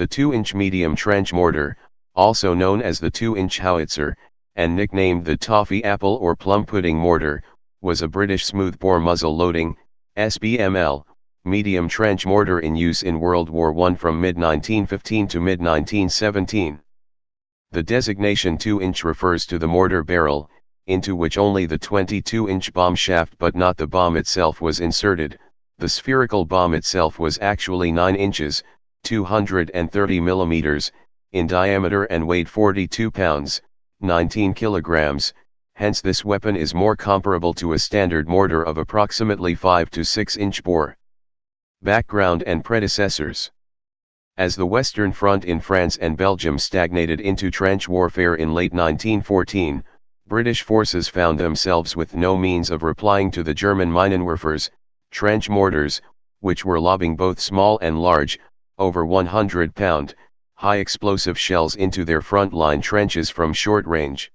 The 2-inch medium trench mortar, also known as the 2-inch howitzer, and nicknamed the toffee apple or plum pudding mortar, was a British smoothbore muzzle loading, SBML, medium trench mortar in use in World War I from mid-1915 to mid-1917. The designation 2-inch refers to the mortar barrel, into which only the 22-inch bomb shaft but not the bomb itself was inserted. The spherical bomb itself was actually 9 inches, 230 millimeters, in diameter and weighed 42 pounds, 19 kilograms, hence this weapon is more comparable to a standard mortar of approximately 5 to 6 inch bore. Background and predecessors. As the Western Front in France and Belgium stagnated into trench warfare in late 1914, British forces found themselves with no means of replying to the German Minenwerfers, trench mortars, which were lobbing both small and large, over 100-pound, high explosive shells into their front-line trenches from short range.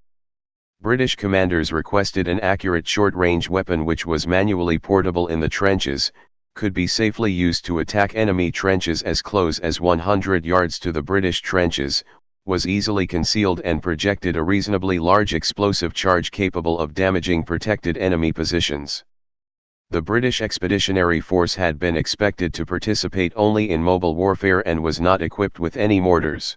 British commanders requested an accurate short-range weapon which was manually portable in the trenches, could be safely used to attack enemy trenches as close as 100 yards to the British trenches, was easily concealed and projected a reasonably large explosive charge capable of damaging protected enemy positions. The British Expeditionary Force had been expected to participate only in mobile warfare and was not equipped with any mortars.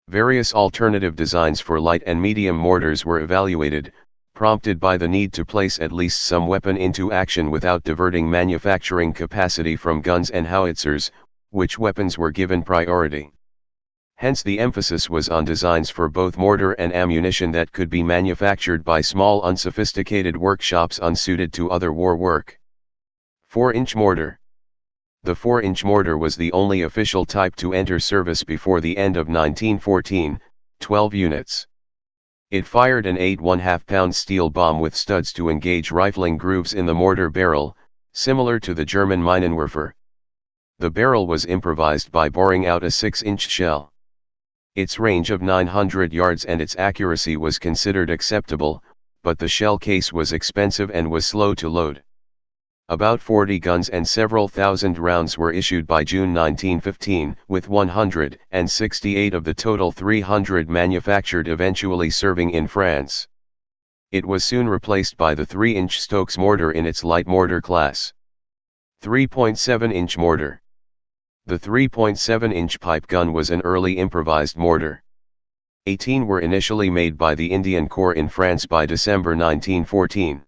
Various alternative designs for light and medium mortars were evaluated, prompted by the need to place at least some weapon into action without diverting manufacturing capacity from guns and howitzers, which weapons were given priority. Hence the emphasis was on designs for both mortar and ammunition that could be manufactured by small unsophisticated workshops unsuited to other war work. 4-inch mortar. The 4-inch mortar was the only official type to enter service before the end of 1914, 12 units. It fired an 8.5-pound steel bomb with studs to engage rifling grooves in the mortar barrel, similar to the German Minenwerfer. The barrel was improvised by boring out a 6-inch shell. Its range of 900 yards and its accuracy was considered acceptable, but the shell case was expensive and was slow to load. About 40 guns and several thousand rounds were issued by June 1915, with 168 of the total 300 manufactured eventually serving in France. It was soon replaced by the 3-inch Stokes mortar in its light mortar class. 3.7-inch mortar. The 3.7-inch pipe gun was an early improvised mortar. 18 were initially made by the Indian Corps in France by December 1914.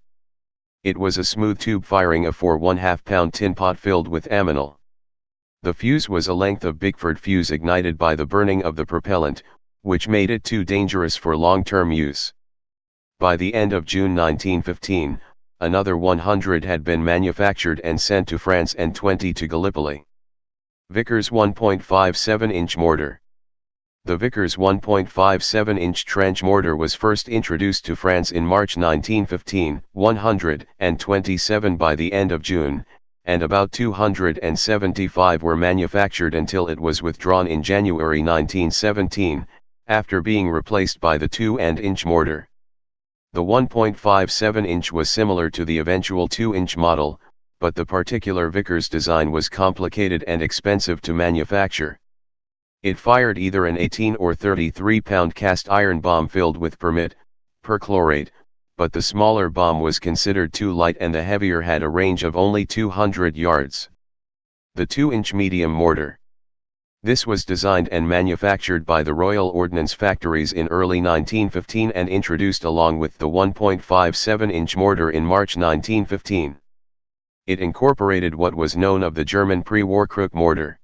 It was a smooth tube firing a 4.5-pound tin pot filled with ammonal. The fuse was a length of Bickford fuse ignited by the burning of the propellant, which made it too dangerous for long-term use. By the end of June 1915, another 100 had been manufactured and sent to France and 20 to Gallipoli. Vickers 1.57-inch mortar. The Vickers 1.57-inch trench mortar was first introduced to France in March 1915, 127 by the end of June, and about 275 were manufactured until it was withdrawn in January 1917, after being replaced by the 2-inch mortar. The 1.57-inch was similar to the eventual 2-inch model, but the particular Vickers design was complicated and expensive to manufacture. It fired either an 18 or 33-pound cast iron bomb filled with perchlorate, but the smaller bomb was considered too light and the heavier had a range of only 200 yards. The 2-inch medium mortar. This was designed and manufactured by the Royal Ordnance Factories in early 1915 and introduced along with the 1.57-inch mortar in March 1915. It incorporated what was known of the German pre-war Krupp mortar.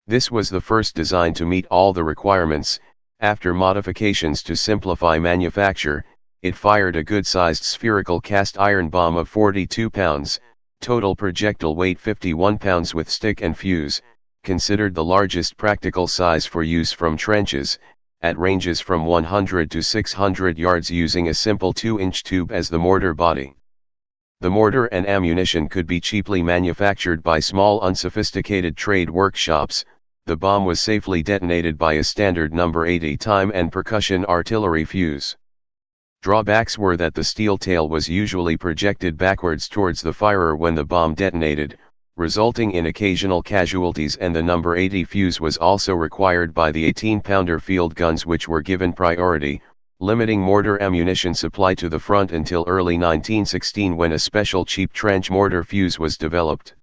This was the first design to meet all the requirements. After modifications to simplify manufacture, it fired a good-sized spherical cast iron bomb of 42 pounds, total projectile weight 51 pounds with stick and fuse, considered the largest practical size for use from trenches, at ranges from 100 to 600 yards using a simple 2-inch tube as the mortar body. The mortar and ammunition could be cheaply manufactured by small unsophisticated trade workshops. The bomb was safely detonated by a standard number 80 time and percussion artillery fuse. Drawbacks were that the steel tail was usually projected backwards towards the firer when the bomb detonated, resulting in occasional casualties, and the number 80 fuse was also required by the 18-pounder field guns, which were given priority, limiting mortar ammunition supply to the front until early 1916, when a special cheap trench mortar fuse was developed.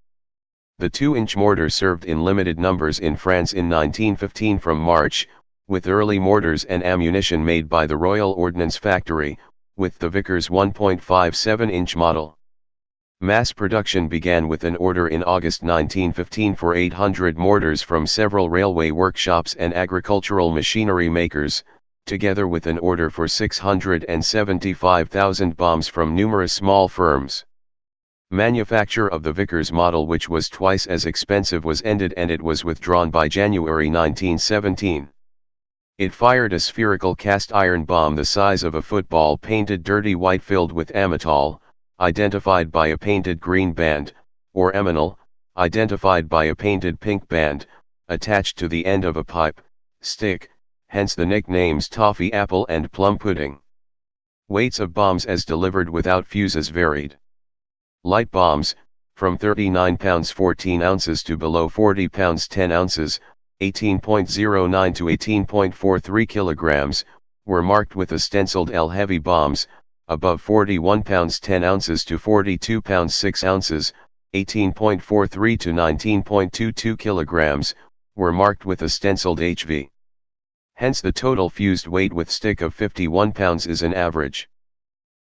The 2-inch mortar served in limited numbers in France in 1915 from March, with early mortars and ammunition made by the Royal Ordnance Factory, with the Vickers 1.57-inch model. Mass production began with an order in August 1915 for 800 mortars from several railway workshops and agricultural machinery makers, together with an order for 675,000 bombs from numerous small firms. Manufacture of the Vickers model, which was twice as expensive, was ended, and it was withdrawn by January 1917. It fired a spherical cast iron bomb the size of a football, painted dirty white, filled with amytal, identified by a painted green band, or emanol, identified by a painted pink band, attached to the end of a pipe, stick, hence the nicknames toffee apple and plum pudding. Weights of bombs as delivered without fuses varied. Light bombs, from 39 pounds 14 ounces to below 40 pounds 10 ounces, 18.09 to 18.43 kilograms, were marked with a stenciled L. Heavy bombs, above 41 pounds 10 ounces to 42 pounds 6 ounces, 18.43 to 19.22 kilograms, were marked with a stenciled HV. Hence the total fused weight with stick of 51 pounds is an average.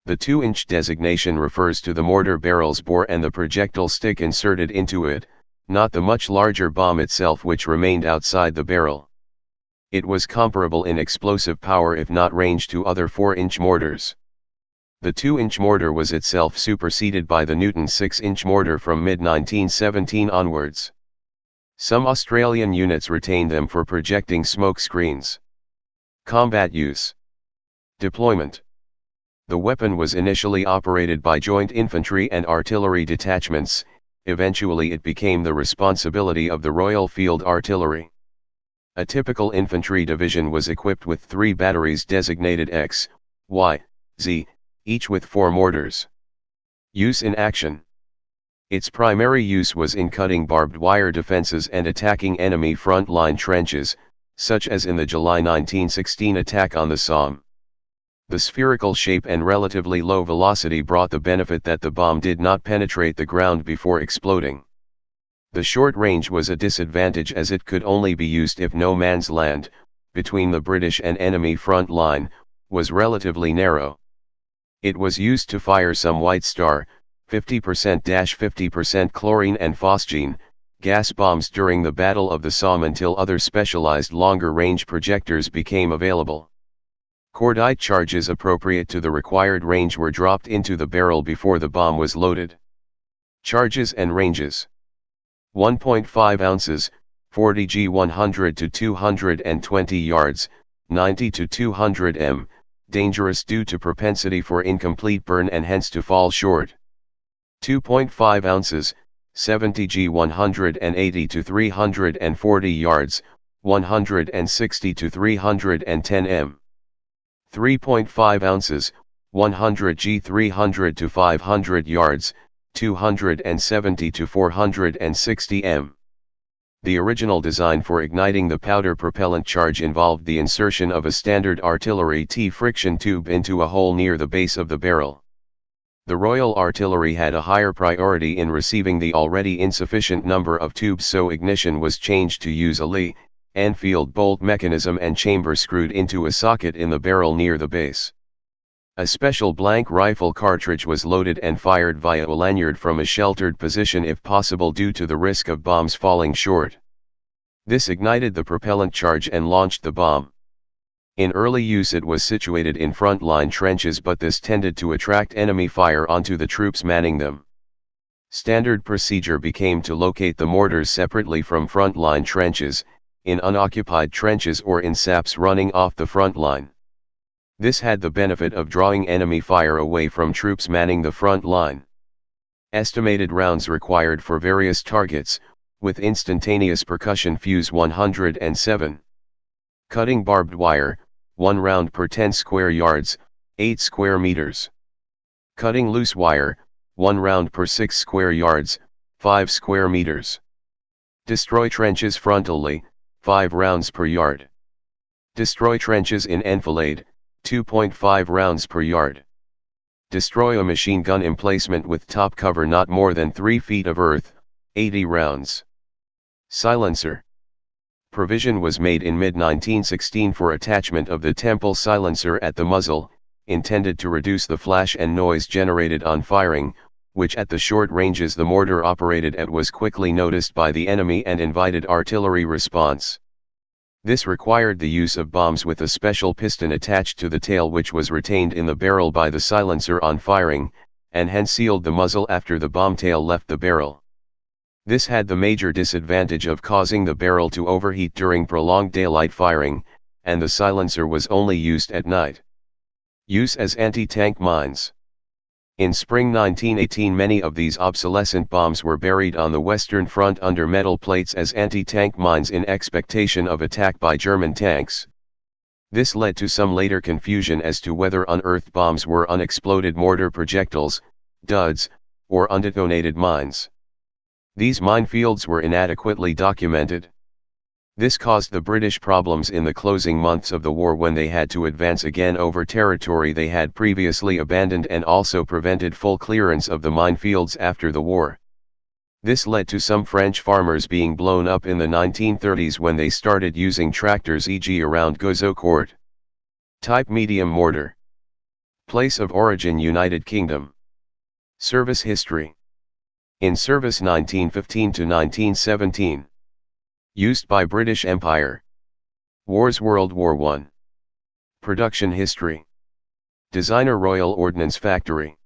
The 2-inch designation refers to the mortar barrel's bore and the projectile stick inserted into it, not the much larger bomb itself, which remained outside the barrel. It was comparable in explosive power, if not range, to other 4-inch mortars. The 2-inch mortar was itself superseded by the Newton 6-inch mortar from mid-1917 onwards. Some Australian units retained them for projecting smoke screens. Combat use. Deployment. The weapon was initially operated by joint infantry and artillery detachments. Eventually it became the responsibility of the Royal Field Artillery. A typical infantry division was equipped with 3 batteries designated X, Y, Z, each with 4 mortars. Use in action. Its primary use was in cutting barbed wire defenses and attacking enemy front-line trenches, such as in the July 1916 attack on the Somme. The spherical shape and relatively low velocity brought the benefit that the bomb did not penetrate the ground before exploding. The short range was a disadvantage, as it could only be used if no man's land, between the British and enemy front line, was relatively narrow. It was used to fire some White Star, 50%-50% chlorine and phosgene, gas bombs during the Battle of the Somme, until other specialized longer-range projectors became available. Cordite charges appropriate to the required range were dropped into the barrel before the bomb was loaded. Charges and ranges. 1.5 ounces, 40 G 100 to 220 yards, 90 to 200 m, dangerous due to propensity for incomplete burn and hence to fall short. 2.5 ounces, 70 G 180 to 340 yards, 160 to 310 m. 3.5 ounces, 100 G 300 to 500 yards, 270 to 460 m. The original design for igniting the powder propellant charge involved the insertion of a standard artillery T-friction tube into a hole near the base of the barrel. The Royal Artillery had a higher priority in receiving the already insufficient number of tubes, so ignition was changed to use a Lee Enfield bolt mechanism and chamber screwed into a socket in the barrel near the base. A special blank rifle cartridge was loaded and fired via a lanyard from a sheltered position if possible, due to the risk of bombs falling short. This ignited the propellant charge and launched the bomb. In early use it was situated in front-line trenches, but this tended to attract enemy fire onto the troops manning them. Standard procedure became to locate the mortars separately from front-line trenches, in unoccupied trenches or in saps running off the front line. This had the benefit of drawing enemy fire away from troops manning the front line. Estimated rounds required for various targets, with instantaneous percussion fuse 107. Cutting barbed wire, 1 round per 10 square yards, 8 square meters. Cutting loose wire, 1 round per 6 square yards, 5 square meters. Destroy trenches frontally, 5 rounds per yard. Destroy trenches in enfilade, 2.5 rounds per yard. Destroy a machine gun emplacement with top cover not more than 3 feet of earth, 80 rounds. Silencer. Provision was made in mid-1916 for attachment of the temple silencer at the muzzle, intended to reduce the flash and noise generated on firing, which at the short ranges the mortar operated at was quickly noticed by the enemy and invited artillery response. This required the use of bombs with a special piston attached to the tail which was retained in the barrel by the silencer on firing, and hence sealed the muzzle after the bomb tail left the barrel. This had the major disadvantage of causing the barrel to overheat during prolonged daylight firing, and the silencer was only used at night. Use as anti-tank mines. In spring 1918 many of these obsolescent bombs were buried on the Western Front under metal plates as anti-tank mines in expectation of attack by German tanks. This led to some later confusion as to whether unearthed bombs were unexploded mortar projectiles, duds, or undetonated mines. These minefields were inadequately documented. This caused the British problems in the closing months of the war when they had to advance again over territory they had previously abandoned and also prevented full clearance of the minefields after the war. This led to some French farmers being blown up in the 1930s when they started using tractors, e.g. around Gouzeaucourt. Type medium mortar. Place of origin United Kingdom. Service history. In service 1915 to 1917. Used by British Empire. Wars World War I. Production history. Designer Royal Ordnance Factory.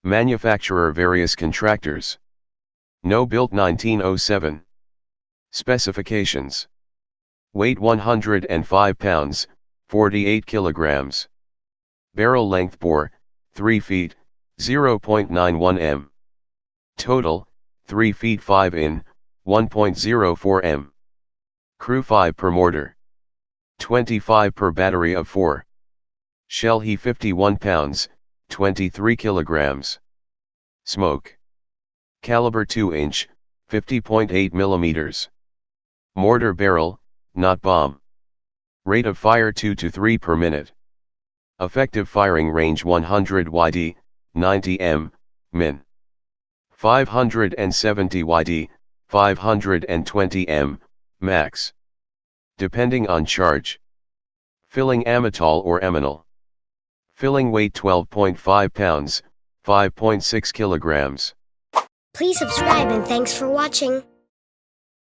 Manufacturer various contractors. No built 1907. Specifications. Weight 105 pounds, 48 kilograms. Barrel length bore, 3 feet, 0.91 m. Total, 3 feet 5 in, 1.04 m. Crew 5 per mortar. 25 per battery of 4. Shell he 51 pounds, 23 kilograms. Smoke. Caliber 2-inch, 50.8 millimeters. Mortar barrel, not bomb. Rate of fire 2 to 3 per minute. Effective firing range 100 yd, 90 m, min. 570 yd, 520 m, max. Depending on charge. Filling amytal or aminal. Filling weight 12.5 pounds, 5.6 kilograms. Please subscribe and thanks for watching.